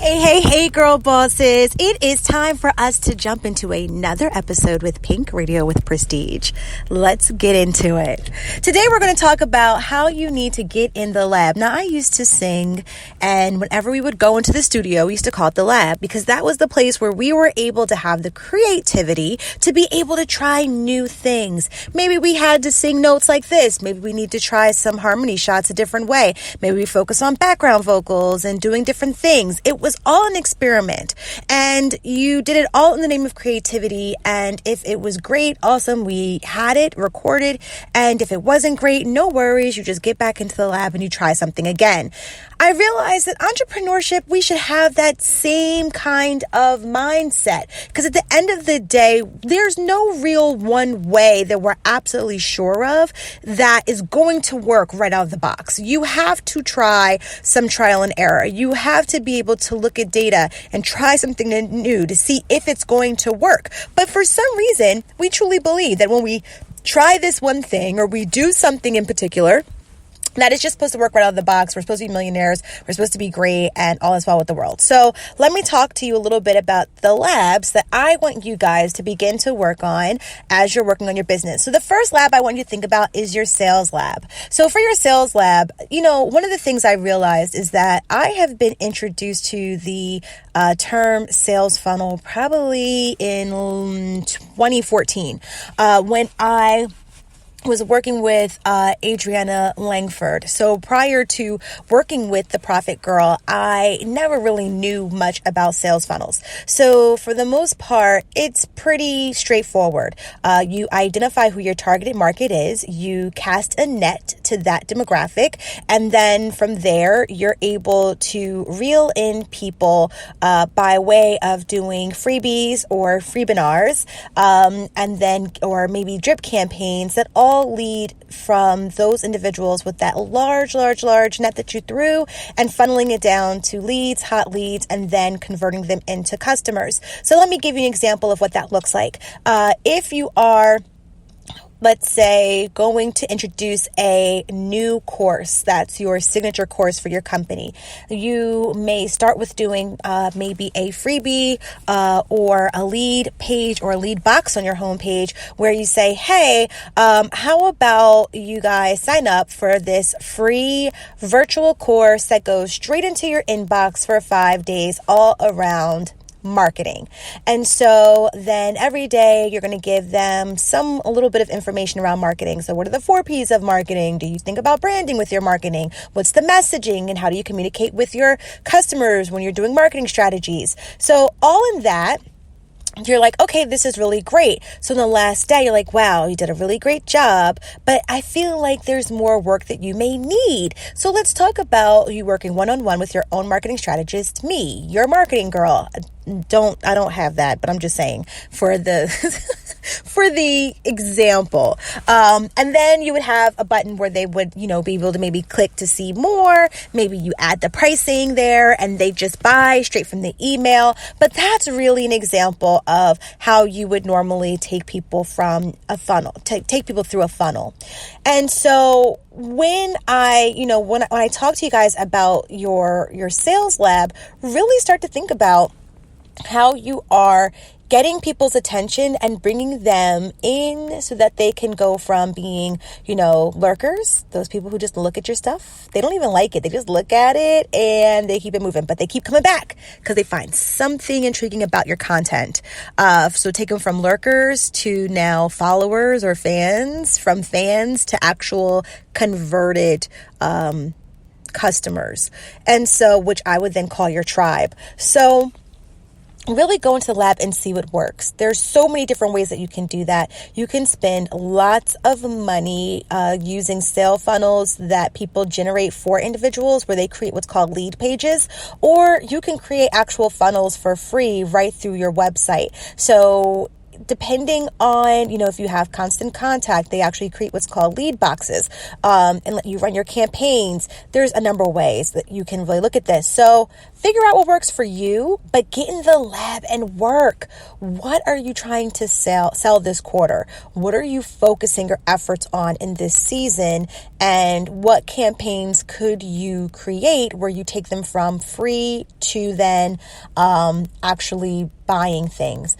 Hey, girl bosses. It is time for us to jump into another episode with Pink Radio with Prestige. Let's get into it. Today, we're going to talk about how you need to get in the lab. Now, I used to sing, and whenever we would go into the studio, we used to call it the lab because that was the place where we were able to have the creativity to be able to try new things. Maybe we had to sing notes like this. Maybe we need to try some harmony shots a different way. Maybe we focus on background vocals and doing different things. It was all an experiment, and you did it all in the name of creativity. And if it was great, awesome, we had it recorded. And if it wasn't great, no worries, you just get back into the lab and you try something again. I realized that entrepreneurship, we should have that same kind of mindset, because at the end of the day, there's no real one way that we're absolutely sure of that is going to work right out of the box. You have to try some trial and error. You have to be able to look at data and try something new to see if it's going to work. But for some reason, we truly believe that when we try this one thing or we do something in particular, that is just supposed to work right out of the box. We're supposed to be millionaires. We're supposed to be great and all is well with the world. So let me talk to you a little bit about the labs that I want you guys to begin to work on as you're working on your business. So the first lab I want you to think about is your sales lab. So for your sales lab, one of the things I realized is that I have been introduced to the term sales funnel probably in 2014 when I was working with Adriana Langford. So prior to working with the Profit Girl, I never really knew much about sales funnels. So for the most part, it's pretty straightforward. You identify who your targeted market is, you cast a net to that demographic, and then from there, you're able to reel in people by way of doing freebies or freebinars, and then, or maybe drip campaigns that all lead from those individuals with that large net that you threw and funneling it down to leads, hot leads, and then converting them into customers. So let me give you an example of what that looks like. If you are, let's say, going to introduce a new course that's your signature course for your company, you may start with doing maybe a freebie or a lead page or a lead box on your homepage where you say, hey, how about you guys sign up for this free virtual course that goes straight into your inbox for 5 days all around marketing. And so then every day you're going to give them a little bit of information around marketing. So what are the 4 P's of marketing? Do you think about branding with your marketing? What's the messaging, and how do you communicate with your customers when you're doing marketing strategies? So all in that, you're like, okay, this is really great. So in the last day, you're like, wow, you did a really great job, but I feel like there's more work that you may need. So let's talk about you working one-on-one with your own marketing strategist, me, your marketing girl. I don't have that, but I'm just saying for the for the example. And then you would have a button where they would, be able to maybe click to see more. Maybe you add the pricing there and they just buy straight from the email. But that's really an example of how you would normally take people from a funnel, take people through a funnel. And so when I talk to you guys about your sales lab, really start to think about how you are getting people's attention and bringing them in so that they can go from being, lurkers, those people who just look at your stuff. They don't even like it. They just look at it and they keep it moving, but they keep coming back because they find something intriguing about your content. So take them from lurkers to now followers or fans, from fans to actual converted customers. And so, which I would then call your tribe. So really go into the lab and see what works. There's so many different ways that you can do that. You can spend lots of money using sale funnels that people generate for individuals where they create what's called lead pages, or you can create actual funnels for free right through your website. So depending on, if you have constant contact, they actually create what's called lead boxes, and let you run your campaigns. There's a number of ways that you can really look at this. So figure out what works for you, but get in the lab and work. What are you trying to sell this quarter? What are you focusing your efforts on in this season? And what campaigns could you create where you take them from free to then actually buying things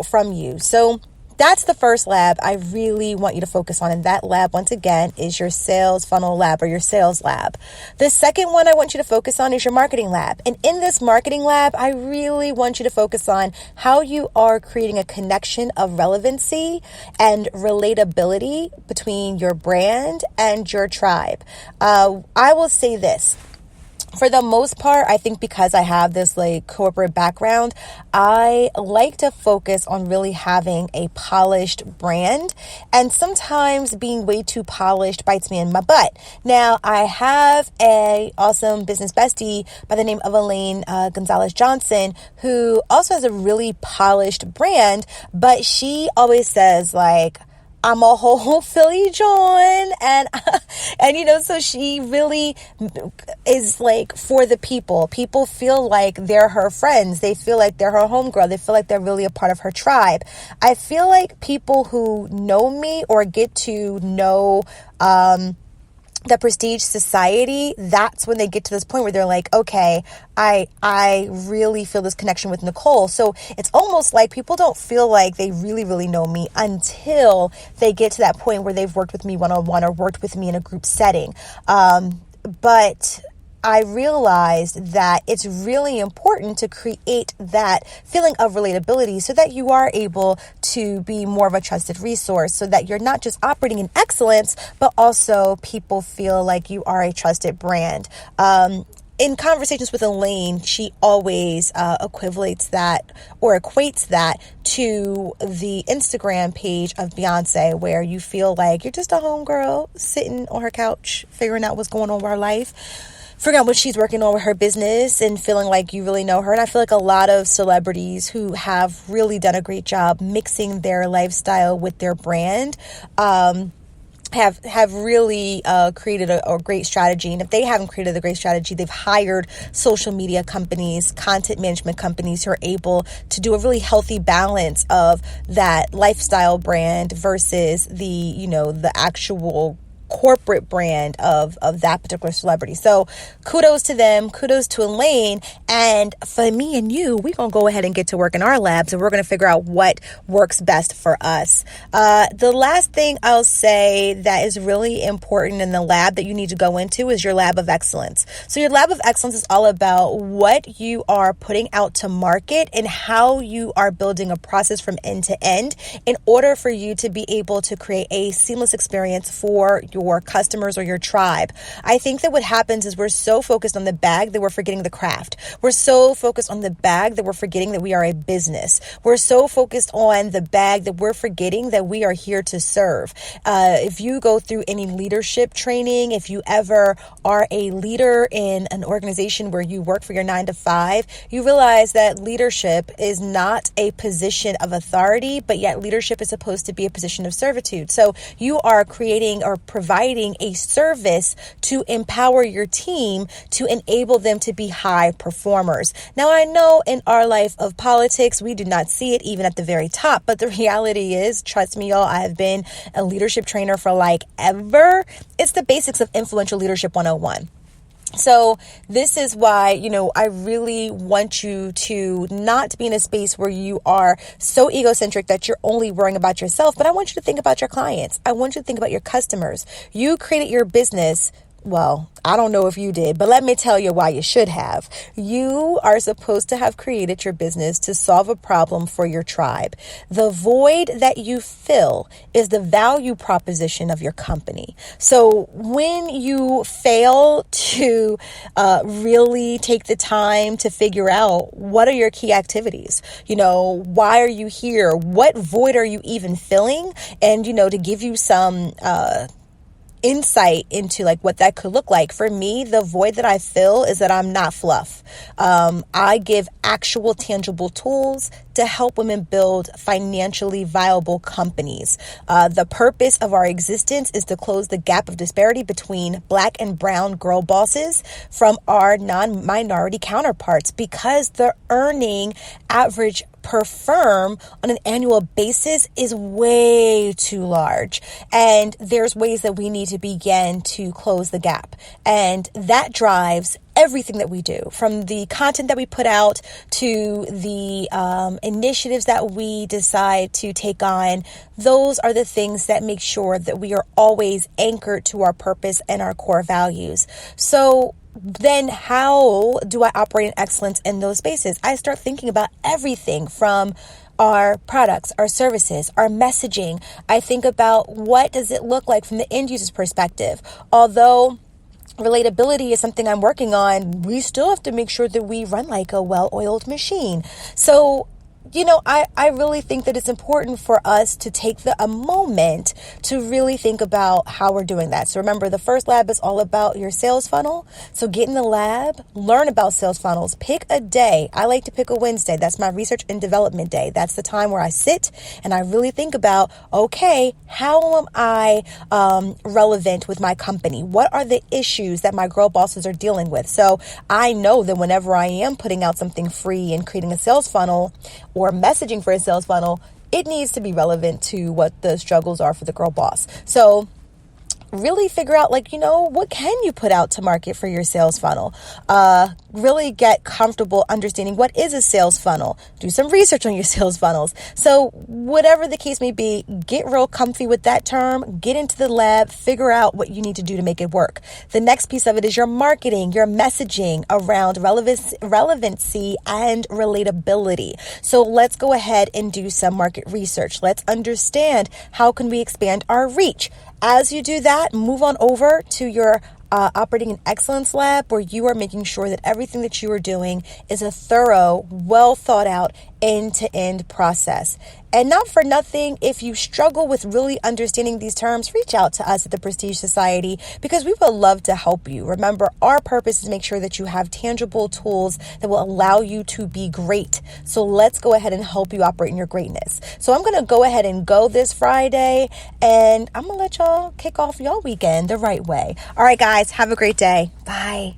from you? So that's the first lab I really want you to focus on. And that lab, once again, is your sales funnel lab or your sales lab. The second one I want you to focus on is your marketing lab. And in this marketing lab, I really want you to focus on how you are creating a connection of relevancy and relatability between your brand and your tribe. I will say this. For the most part, I think because I have this corporate background, I like to focus on really having a polished brand, and sometimes being way too polished bites me in my butt. Now, I have a awesome business bestie by the name of Elaine Gonzalez Johnson, who also has a really polished brand, but she always says I'm a whole Philly John. And so she really is for the people. People feel like they're her friends. They feel like they're her homegirl. They feel like they're really a part of her tribe. I feel like people who know me or get to know, the Prestige Society, that's when they get to this point where they're like, okay, I really feel this connection with Nicole. So it's almost like people don't feel like they really, really know me until they get to that point where they've worked with me one-on-one or worked with me in a group setting. But I realized that it's really important to create that feeling of relatability so that you are able to be more of a trusted resource, so that you're not just operating in excellence, but also people feel like you are a trusted brand. In conversations with Elaine, she always equates that to the Instagram page of Beyonce, where you feel like you're just a homegirl sitting on her couch, figuring out what's going on with her life, figuring out what she's working on with her business, and feeling like you really know her. And I feel like a lot of celebrities who have really done a great job mixing their lifestyle with their brand have really created a great strategy. And if they haven't created a great strategy, they've hired social media companies, content management companies who are able to do a really healthy balance of that lifestyle brand versus the actual corporate brand of that particular celebrity. So kudos to them, kudos to Elaine. And for me and you, we're going to go ahead and get to work in our labs, and we're going to figure out what works best for us. The last thing I'll say that is really important in the lab that you need to go into is your lab of excellence. So your lab of excellence is all about what you are putting out to market and how you are building a process from end to end in order for you to be able to create a seamless experience for your customers or your tribe. I think that what happens is we're so focused on the bag that we're forgetting the craft. We're so focused on the bag that we're forgetting that we are a business. We're so focused on the bag that we're forgetting that we are here to serve. If you go through any leadership training, if you ever are a leader in an organization where you work for your 9 to 5, you realize that leadership is not a position of authority, but yet leadership is supposed to be a position of servitude. So you are creating or providing a service to empower your team to enable them to be high performers. Now, I know in our life of politics, we do not see it even at the very top, but the reality is, trust me, y'all, I have been a leadership trainer for ever. It's the basics of influential leadership 101. So this is why, I really want you to not be in a space where you are so egocentric that you're only worrying about yourself, but I want you to think about your clients. I want you to think about your customers. You created your business. Well, I don't know if you did, but let me tell you why you should have. You are supposed to have created your business to solve a problem for your tribe. The void that you fill is the value proposition of your company. So when you fail to really take the time to figure out what are your key activities, why are you here? What void are you even filling? And, to give you some insight into like what that could look like. For me, the void that I fill is that I'm not fluff. I give actual tangible tools to help women build financially viable companies. The purpose of our existence is to close the gap of disparity between Black and brown girl bosses from our non-minority counterparts, because the earning average per firm on an annual basis is way too large. And there's ways that we need to begin to close the gap. And that drives everything that we do, from the content that we put out to the initiatives that we decide to take on. Those are the things that make sure that we are always anchored to our purpose and our core values. So then how do I operate in excellence in those spaces? I start thinking about everything from our products, our services, our messaging. I think about what does it look like from the end user's perspective. Although relatability is something I'm working on, we still have to make sure that we run like a well-oiled machine. So I really think that it's important for us to take a moment to really think about how we're doing that. So remember, the first lab is all about your sales funnel. So get in the lab, learn about sales funnels, pick a day. I like to pick a Wednesday. That's my research and development day. That's the time where I sit and I really think about, okay, how am I relevant with my company? What are the issues that my girl bosses are dealing with? So I know that whenever I am putting out something free and creating a sales funnel or messaging for a sales funnel, it needs to be relevant to what the struggles are for the girl boss. So really figure out, what can you put out to market for your sales funnel? Really get comfortable understanding what is a sales funnel. Do some research on your sales funnels. So whatever the case may be, get real comfy with that term, get into the lab, figure out what you need to do to make it work. The next piece of it is your marketing, your messaging around relevancy and relatability. So let's go ahead and do some market research. Let's understand how can we expand our reach. As you do that, move on over to your operating an excellence lab, where you are making sure that everything that you are doing is a thorough, well thought out end-to-end process. And not for nothing, if you struggle with really understanding these terms, reach out to us at the Prestige Society, because we would love to help you. Remember, our purpose is to make sure that you have tangible tools that will allow you to be great. So let's go ahead and help you operate in your greatness. So I'm going to go ahead and go this Friday, and I'm going to let y'all kick off y'all weekend the right way. All right, guys, have a great day. Bye.